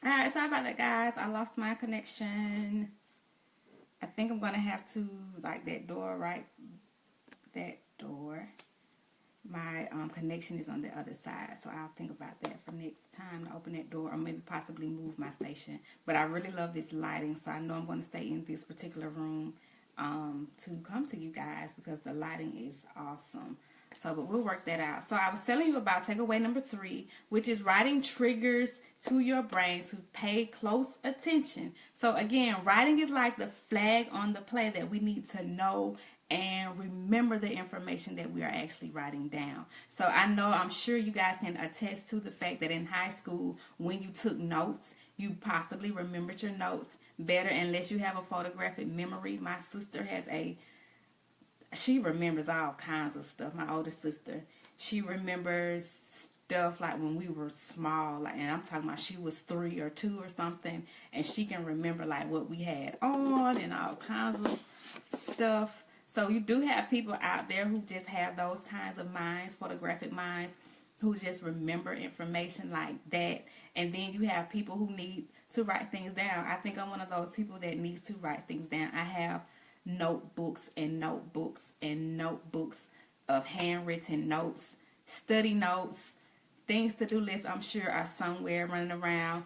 Alright, sorry about that, guys. I lost my connection. I think I'm going to have to, like, that door, right? That door. My connection is on the other side, so I'll think about that for next time to open that door, or maybe possibly move my station. But I really love this lighting, so I know I'm going to stay in this particular room to come to you guys because the lighting is awesome. So, but we'll work that out. So I was telling you about takeaway number 3, which is writing triggers to your brain to pay close attention. So again, writing is like the flag on the play that we need to know and remember the information that we are actually writing down. So I'm sure you guys can attest to the fact that in high school, when you took notes, you possibly remembered your notes better unless you have a photographic memory. My sister she remembers all kinds of stuff. My older sister, she remembers stuff like when we were small, like, and I'm talking about she was 3 or 2 or something, and she can remember like what we had on and all kinds of stuff. So you do have people out there who just have those kinds of minds, photographic minds, who just remember information like that. And then you have people who need to write things down. I think I'm one of those people that needs to write things down. I have notebooks and notebooks and notebooks of handwritten notes, study notes, things to do lists. I'm sure are somewhere running around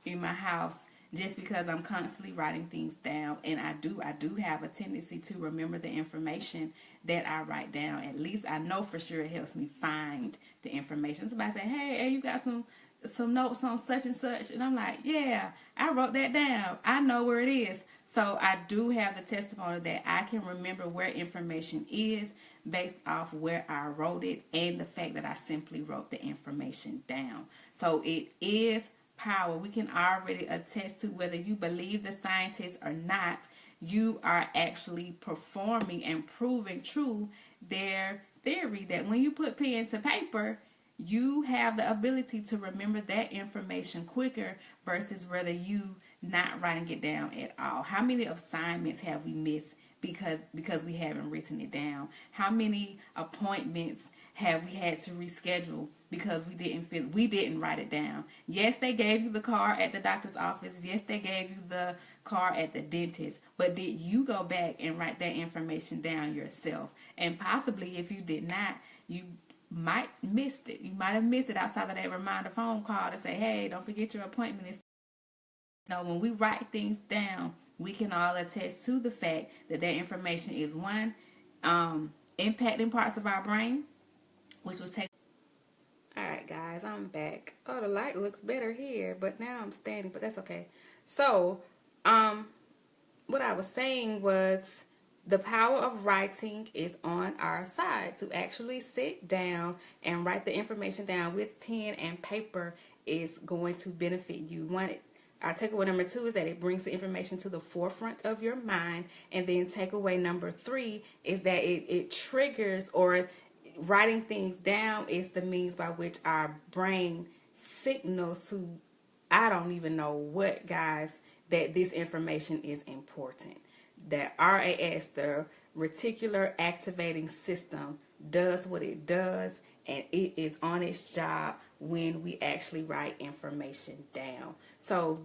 in my house, just because I'm constantly writing things down. And I do have a tendency to remember the information that I write down. At least I know for sure it helps me find the information. Somebody say, hey, you got some notes on such and such, and I'm like, yeah, I wrote that down. I know where it is. So I do have the testimony that I can remember where information is based off where I wrote it and the fact that I simply wrote the information down. So it is power. We can already attest to, whether you believe the scientists or not, you are actually performing and proving true their theory that when you put pen to paper, you have the ability to remember that information quicker versus whether you not writing it down at all. How many assignments have we missed because we haven't written it down? How many appointments have we had to reschedule because we didn't write it down? Yes, they gave you the card at the doctor's office. Yes, they gave you the card at the dentist. But did you go back and write that information down yourself? And possibly if you did not, you might missed it. You might have missed it outside of that reminder phone call to say, hey, don't forget your appointment. When we write things down, we can all attest to the fact that that information is one, impacting parts of our brain, which was taken. All right, guys, I'm back. Oh, the light looks better here, but now I'm standing, but that's okay. So, what I was saying was the power of writing is on our side. To actually sit down and write the information down with pen and paper is going to benefit you. Our takeaway number 2 is that it brings the information to the forefront of your mind. And then takeaway number 3 is that it triggers, or writing things down is the means by which our brain signals to, I don't even know what, guys, that this information is important. That RAS, the reticular activating system, does what it does, and it is on its job when we actually write information down. So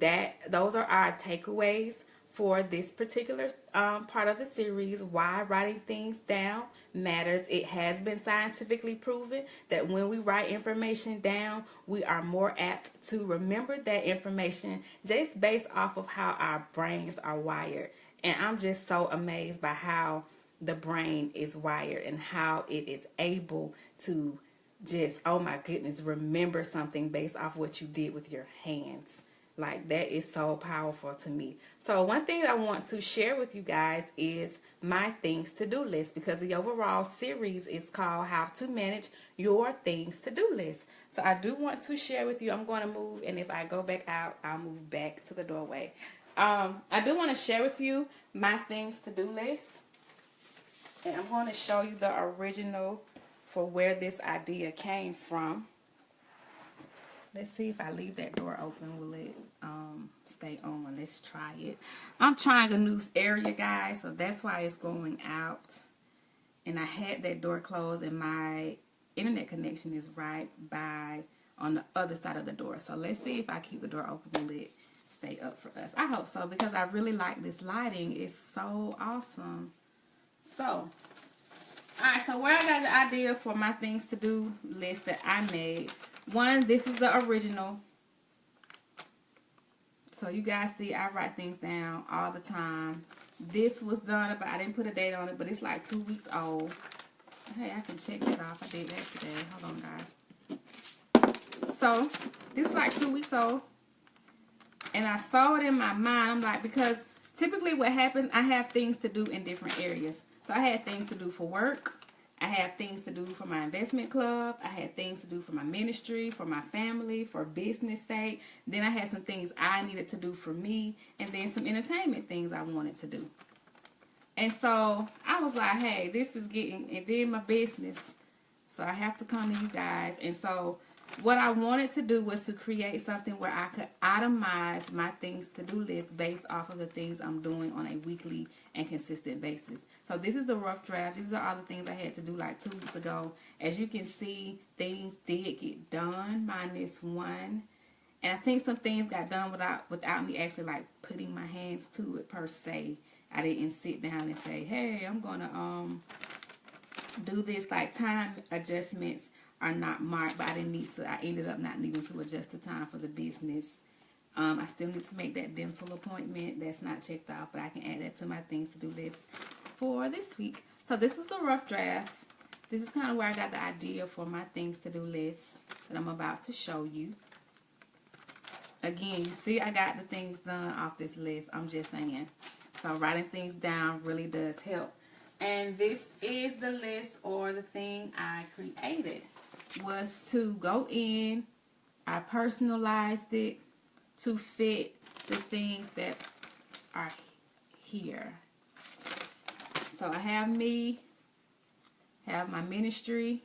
those are our takeaways for this particular part of the series, why writing things down matters. It has been scientifically proven that when we write information down, we are more apt to remember that information just based off of how our brains are wired. And I'm just so amazed by how the brain is wired and how it is able to just, oh my goodness, remember something based off what you did with your hands. Like, that is so powerful to me. So one thing I want to share with you guys is my things to do list, because the overall series is called How to Manage Your Things to Do List. So I do want to share with you. I'm going to move, and if I go back out, I'll move back to the doorway. I do want to share with you my things to do list, and I'm going to show you the original for where this idea came from. Let's see if I leave that door open, will it stay on? Let's try it. I'm trying a new area, guys, so that's why it's going out. And I had that door closed, and my internet connection is right by on the other side of the door. So let's see if I keep the door open, will it stay up for us? I hope so, because I really like this lighting. It's so awesome. So, alright, so where I got the idea for my things to do list that I made. One, this is the original. So you guys see, I write things down all the time. This was done, but I didn't put a date on it, but it's like 2 weeks old. Hey, I can check that off. I did that today. Hold on, guys. So, this is like 2 weeks old. And I saw it in my mind. I'm like, because typically what happens, I have things to do in different areas. So, I had things to do for work. I have things to do for my investment club. I had things to do for my ministry, for my family, for business sake. Then I had some things I needed to do for me. And then some entertainment things I wanted to do. And so I was like, hey, this is getting, and then my business. So I have to come to you guys. And so what I wanted to do was to create something where I could itemize my things to do list based off of the things I'm doing on a weekly and consistent basis. So this is the rough draft. These are all the things I had to do like 2 weeks ago. As you can see, things did get done, minus one. And I think some things got done without me actually like putting my hands to it per se. I didn't sit down and say, hey, I'm going to do this. Like time adjustments are not marked, but I didn't need to. I ended up not needing to adjust the time for the business. I still need to make that dental appointment. That's not checked off, but I can add that to my things to do list for this week. So this is the rough draft. This is kind of where I got the idea for my things to do list that I'm about to show you. Again, you see I got the things done off this list. I'm just saying. So writing things down really does help. And this is the list, or the thing I created, was to go in. I personalized it to fit the things that are here. So I have me, have my ministry,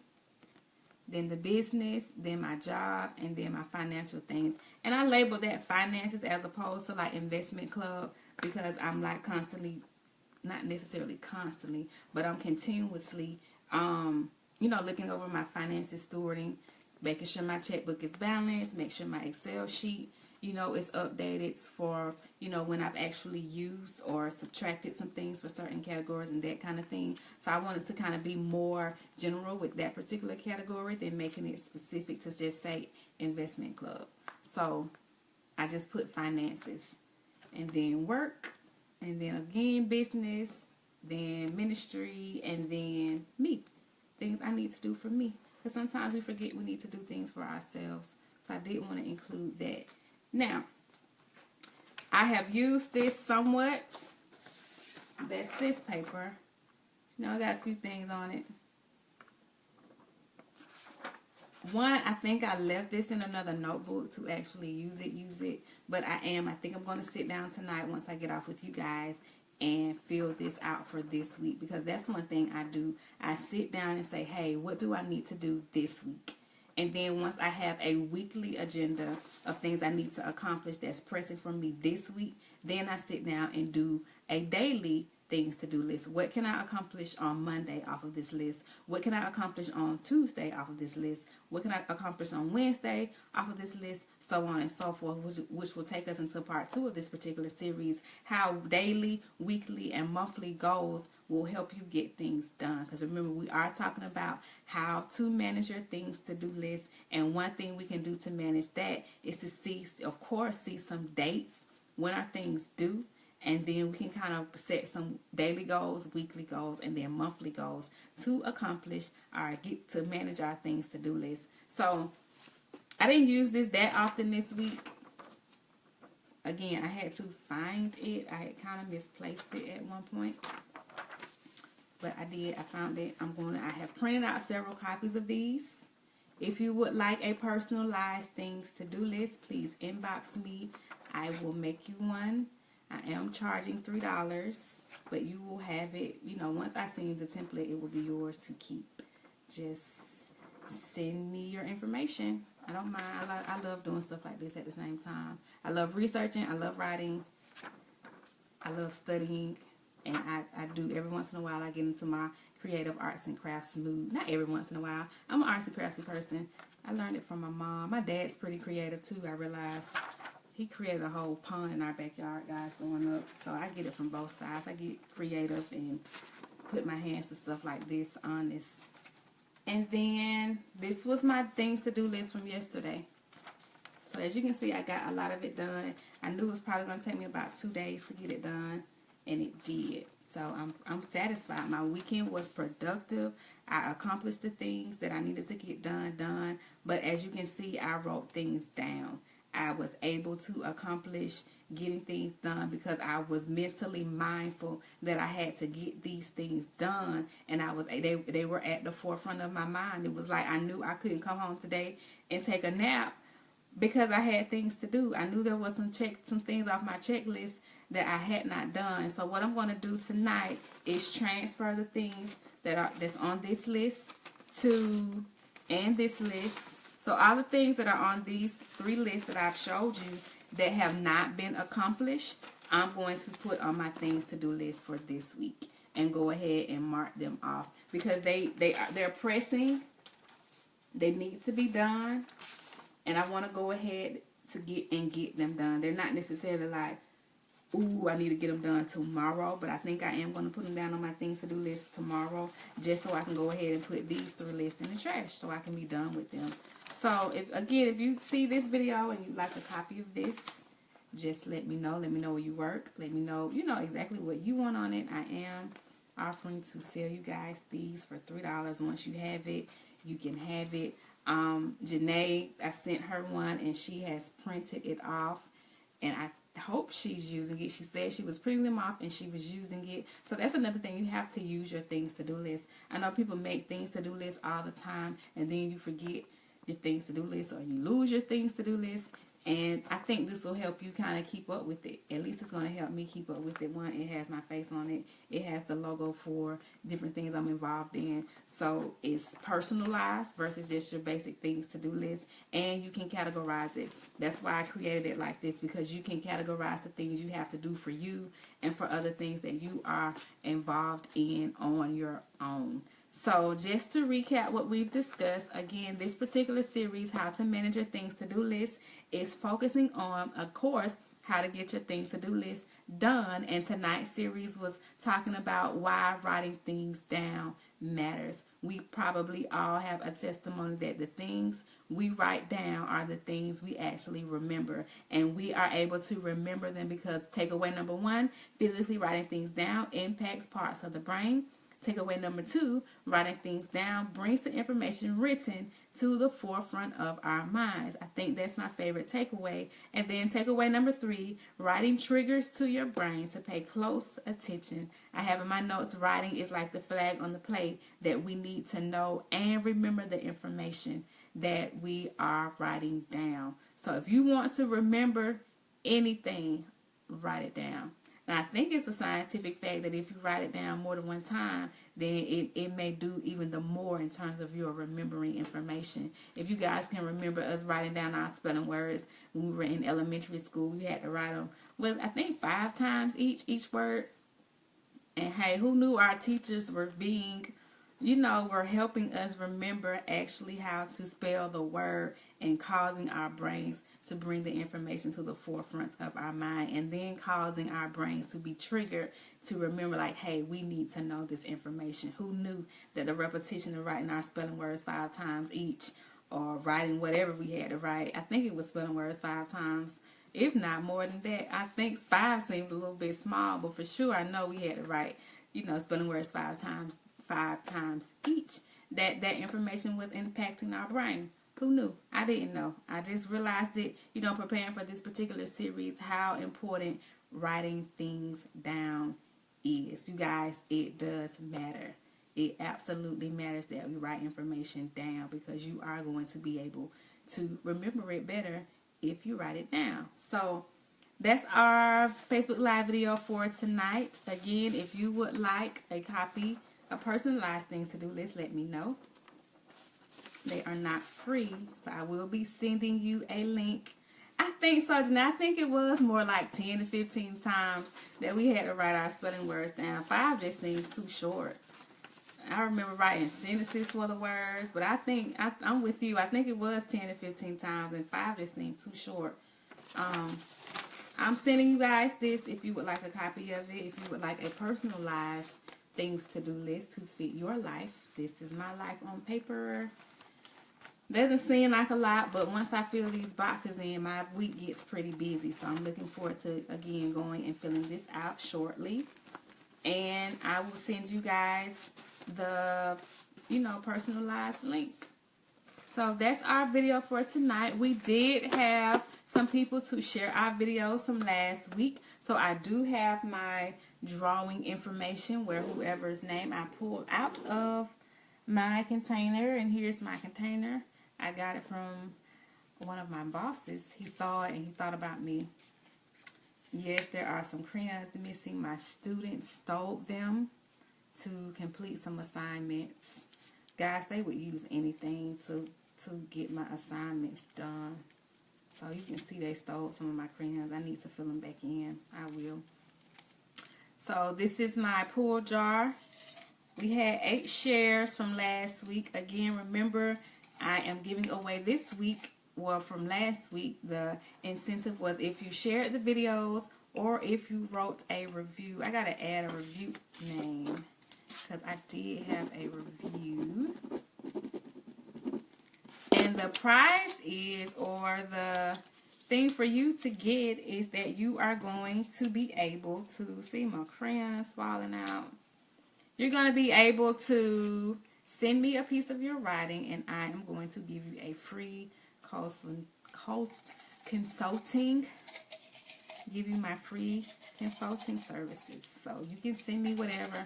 then the business, then my job, and then my financial things. And I label that finances as opposed to like investment club, because I'm like constantly, not necessarily constantly, but I'm continuously, you know, looking over my finances, stewarding, making sure my checkbook is balanced, make sure my Excel sheet, you know, is updated for, you know, when I've actually used or subtracted some things for certain categories and that kind of thing. So I wanted to kind of be more general with that particular category than making it specific to just say investment club. So I just put finances, and then work, and then again business, then ministry, and then me. Things I need to do for me. Because sometimes we forget we need to do things for ourselves. So I did want to include that. Now, I have used this somewhat. That's this paper. You know, I got a few things on it. One, I think I left this in another notebook to actually use it. But I think I'm going to sit down tonight once I get off with you guys and fill this out for this week. Because that's one thing I do. I sit down and say, hey, what do I need to do this week? And then once I have a weekly agenda of things I need to accomplish that's pressing for me this week, then I sit down and do a daily things to do list. What can I accomplish on Monday off of this list? What can I accomplish on Tuesday off of this list? What can I accomplish on Wednesday off of this list? So on and so forth, which will take us into part 2 of this particular series, how daily, weekly, and monthly goals will help you get things done. Because remember, we are talking about how to manage your things to do list. And one thing we can do to manage that is to see, of course, see some dates when our things due. And then we can kind of set some daily goals, weekly goals, and then monthly goals to accomplish or get to manage our things to do list. So I didn't use this that often this week. Again, I had to find it. I had kind of misplaced it at one point. But I did. I found it. I have printed out several copies of these. If you would like a personalized things to do list, please inbox me. I will make you one. I am charging $3, but you will have it, you know, once I send you the template, it will be yours to keep. Just send me your information. I don't mind. I love doing stuff like this at the same time. I love researching. I love writing. I love studying. And I do every once in a while, I get into my creative arts and crafts mood. Not every once in a while. I'm an arts and craftsy person. I learned it from my mom. My dad's pretty creative too, I realized. He created a whole pond in our backyard, guys, growing up. So I get it from both sides. I get creative and put my hands to stuff like this on this. And then this was my things to do list from yesterday. So as you can see, I got a lot of it done. I knew it was probably going to take me about 2 days to get it done, and it did. So I'm satisfied. My weekend was productive. I accomplished the things that I needed to get done. But as you can see, I wrote things down. I was able to accomplish getting things done because I was mentally mindful that I had to get these things done, and they were at the forefront of my mind. It was like I knew I couldn't come home today and take a nap because I had things to do. I knew there was some things off my checklist that I had not done. So what I'm going to do tonight is transfer the things that's on this list and this list. So all the things that are on these 3 lists that I've showed you that have not been accomplished, I'm going to put on my things to do list for this week and go ahead and mark them off because they're pressing. They need to be done, and I want to go ahead to get them done. They're not necessarily like, ooh, I need to get them done tomorrow, but I think I am going to put them down on my things to do list tomorrow just so I can go ahead and put these 3 lists in the trash so I can be done with them. So, if you see this video and you'd like a copy of this, just let me know. Let me know where you work. Let me know, exactly what you want on it. I am offering to sell you guys these for $3. Once you have it, you can have it. Janae, I sent her one, and she has printed it off, and I hope she's using it. She said she was printing them off and she was using it. So that's another thing. You have to use your things to do list. I know people make things to do lists all the time, and then you forget your things to do list, or you lose your things to do list. And I think this will help you kind of keep up with it. At least it's going to help me keep up with it. One, it has my face on it. It has the logo for different things I'm involved in. So it's personalized versus just your basic things to do list. And you can categorize it. That's why I created it like this, because you can categorize the things you have to do for you and for other things that you are involved in on your own. So just to recap what we've discussed, again, this particular series, How to Manage Your Things to Do List, is focusing on, of course, how to get your things to do list done. And tonight's series was talking about why writing things down matters. We probably all have a testimony that the things we write down are the things we actually remember. And we are able to remember them because takeaway number 1, physically writing things down impacts parts of the brain. Takeaway number 2, writing things down brings the information written to the forefront of our minds. I think that's my favorite takeaway. And then takeaway number 3, writing triggers to your brain to pay close attention. I have in my notes, writing is like the flag on the plate that we need to know and remember the information that we are writing down. So if you want to remember anything, write it down. And I think it's a scientific fact that if you write it down more than one time, then it may do even the more in terms of your remembering information. If you guys can remember us writing down our spelling words when we were in elementary school, we had to write them, well, I think 5 times each word. And hey, who knew our teachers were being, were helping us remember actually how to spell the word and causing our brains to bring the information to the forefront of our mind, and then causing our brains to be triggered to remember, like, hey, we need to know this information. Who knew that the repetition of writing our spelling words 5 times each, or writing whatever we had to write, I think it was spelling words 5 times, if not more than that. I think 5 seems a little bit small, but for sure I know we had to write, spelling words 5 times each. That information was impacting our brain. Who knew? I didn't know. I just realized it, preparing for this particular series, how important writing things down is. You guys, it does matter. It absolutely matters that we write information down, because you are going to be able to remember it better if you write it down. So that's our Facebook Live video for tonight. Again, if you would like a copy of Personalized Things to Do List, let me know. They are not free, so I will be sending you a link. I think so, Janelle. I think it was more like 10 to 15 times that we had to write our spelling words down. 5 just seems too short. I remember writing sentences for the words, but I think I'm with you. I think it was 10 to 15 times, and 5 just seemed too short. I'm sending you guys this if you would like a copy of it. If you would like a personalized things to do list to fit your life. This is my life on paper. Doesn't seem like a lot, but once I fill these boxes in, my week gets pretty busy. So I'm looking forward to, again, going and filling this out shortly. And I will send you guys the, personalized link. So that's our video for tonight. We did have some people to share our videos from last week. So I do have my drawing information where whoever's name I pulled out of my container. And here's my container. I got it from one of my bosses. He saw it and he thought about me. Yes, there are some crayons missing. My students stole them to complete some assignments. Guys, they would use anything to get my assignments done. So you can see they stole some of my crayons. I need to fill them back in. I will. So this is my pull jar. We had 8 shares from last week. Again, remember, I am giving away this week, well, from last week, the incentive was if you shared the videos or if you wrote a review. I got to add a review name because I did have a review. And the prize is, or the thing for you to get is that you are going to be able to, see my crayons falling out. You're going to be able to send me a piece of your writing and I am going to give you a free consulting, give you my free consulting services. So you can send me whatever.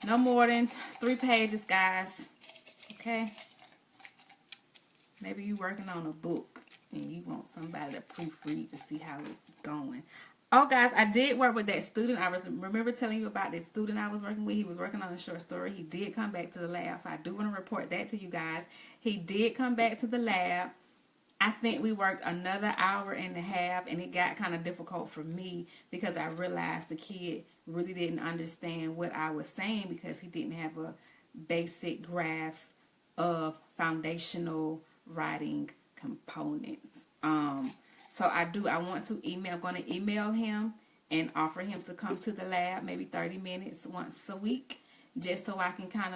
No more than 3 pages, guys. Okay? Maybe you're working on a book and you want somebody to proofread to see how it's going. Oh, guys, I did work with that student. I remember telling you about that student I was working with. He was working on a short story. He did come back to the lab, so I do want to report that to you guys. He did come back to the lab. I think we worked another hour and a half, and it got kind of difficult for me because I realized the kid really didn't understand what I was saying because he didn't have a basic grasp of foundational writing components. So I want to email. I'm going to email him and offer him to come to the lab maybe 30 minutes once a week just so I can kind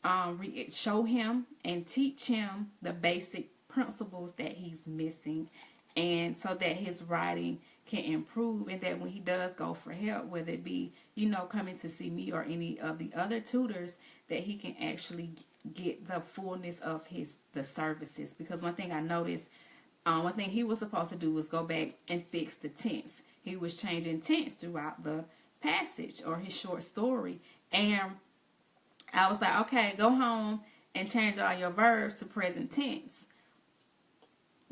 of show him and teach him the basic principles that he's missing, and so that his writing can improve, and that when he does go for help, whether it be, coming to see me or any of the other tutors, that he can actually get the fullness of the services. Because one thing I noticed, one thing he was supposed to do was go back and fix the tense. He was changing tense throughout the passage or his short story. And I was like, okay, go home and change all your verbs to present tense.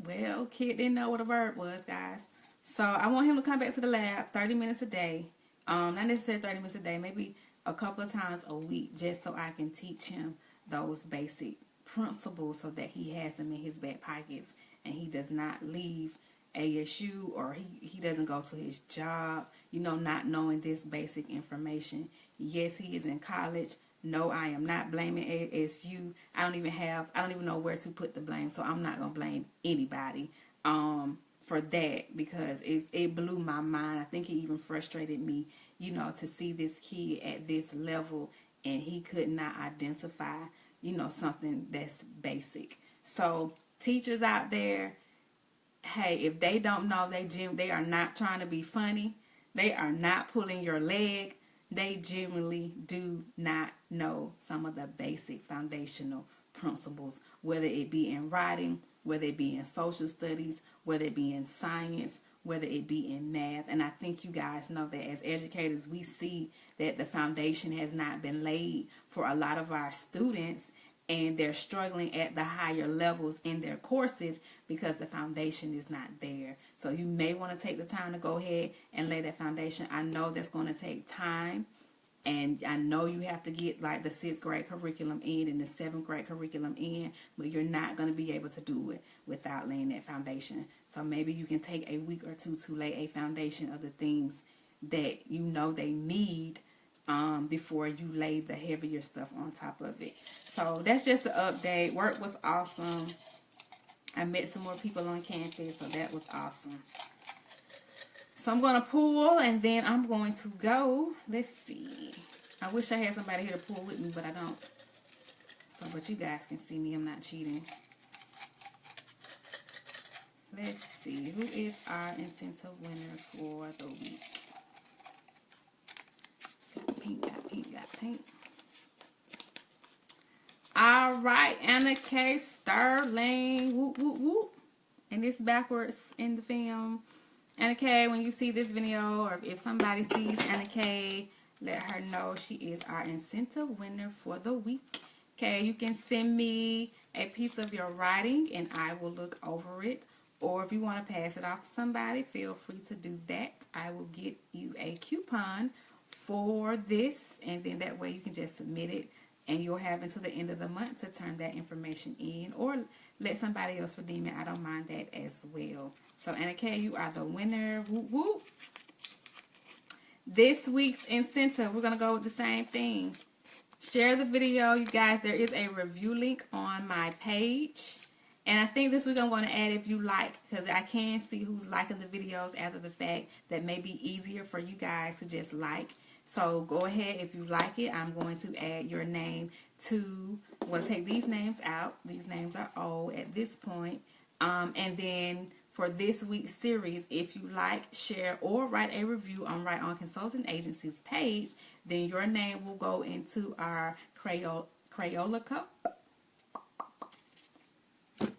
Well, kid didn't know what a verb was, guys. So I want him to come back to the lab 30 minutes a day. Not necessarily 30 minutes a day, maybe a couple of times a week, just so I can teach him those basic principles so that he has them in his back pockets and he does not leave ASU or he doesn't go to his job, not knowing this basic information. Yes, he is in college. No, I am not blaming ASU. I don't even know where to put the blame, so I'm not going to blame anybody for that because it blew my mind. I think it even frustrated me, to see this kid at this level and he could not identify, something that's basic. So teachers out there, hey, if they don't know they are not trying to be funny. They are not pulling your leg. They genuinely do not know some of the basic foundational principles, whether it be in writing, whether it be in social studies, whether it be in science, whether it be in math. And I think you guys know that as educators, we see that the foundation has not been laid for a lot of our students, and they're struggling at the higher levels in their courses because the foundation is not there. So you may want to take the time to go ahead and lay that foundation. I know that's going to take time, and I know you have to get like the 6th grade curriculum in and the 7th grade curriculum in, but you're not going to be able to do it without laying that foundation. So maybe you can take a week or two to lay a foundation of the things that they need before you lay the heavier stuff on top of it. So that's just an update. Work was awesome. I met some more people on campus, so that was awesome. So I'm going to pull, and then I'm going to go. Let's see. I wish I had somebody here to pull with me, but I don't. So, but you guys can see me. I'm not cheating. Let's see. Who is our incentive winner for the week? Got pink, got pink, got pink. All right, Anna K. Sterling. Whoop, whoop, whoop. And it's backwards in the film. Anna K, when you see this video, or if somebody sees Anna K, let her know she is our incentive winner for the week. Okay, you can send me a piece of your writing and I will look over it. Or if you want to pass it off to somebody, feel free to do that. I will get you a coupon for this, and then that way you can just submit it, and you'll have until the end of the month to turn that information in, or let somebody else redeem it. I don't mind that as well. So Anna K, you are the winner. Whoop, whoop. This week's incentive, we're going to go with the same thing. Share the video, you guys. There is a review link on my page. And I think this week I'm going to add if you like, because I can see who's liking the videos after the fact. That may be easier for you guys to just like. So go ahead, if you like it, I'm going to add your name to, I'm going to take these names out. These names are old at this point. And then for this week's series, if you like, share, or write a review on Right On Consulting Agency's page, then your name will go into our Crayola cup.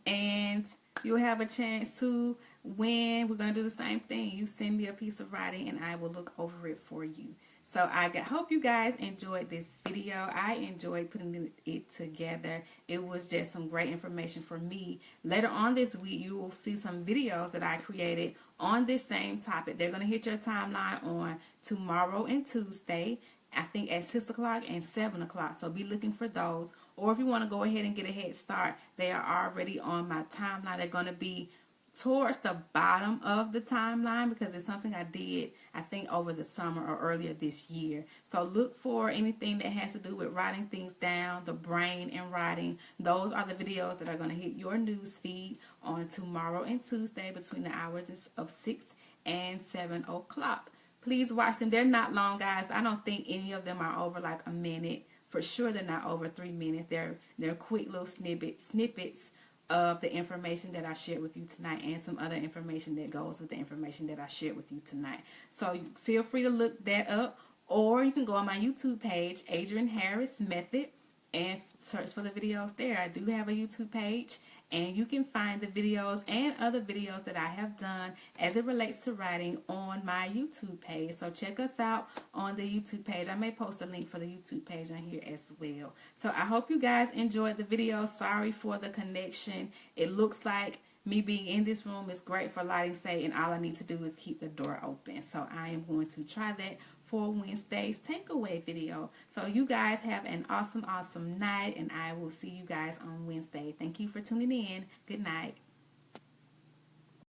And you'll have a chance to win. We're going to do the same thing. You send me a piece of writing and I will look over it for you. So I hope you guys enjoyed this video. I enjoyed putting it together. It was just some great information for me. Later on this week, you will see some videos that I created on this same topic. They're going to hit your timeline on tomorrow and Tuesday, I think at 6 o'clock and 7 o'clock. So be looking for those. Or if you want to go ahead and get a head start, they are already on my timeline. They're going to be towards the bottom of the timeline because it's something I did, I think, over the summer or earlier this year. So look for anything that has to do with writing things down, the brain and writing. Those are the videos that are going to hit your news feed on tomorrow and Tuesday between the hours of 6 and 7 o'clock. Please watch them. They're not long, guys. I don't think any of them are over like a minute. For sure, they're not over 3 minutes. They're quick little snippets of the information that I shared with you tonight, and some other information that goes with the information that I shared with you tonight. So feel free to look that up, or you can go on my YouTube page, AdrianneHarrisMethod, and search for the videos there. I do have a YouTube page, and you can find the videos and other videos that I have done as it relates to writing on my YouTube page. So check us out on the YouTube page. I may post a link for the YouTube page on here as well. So I hope you guys enjoyed the video. Sorry for the connection. It looks like me being in this room is great for lighting say, and all I need to do is keep the door open. So I am going to try that for Wednesday's takeaway video. So you guys have an awesome night, and I will see you guys on Wednesday. Thank you for tuning in. Good night.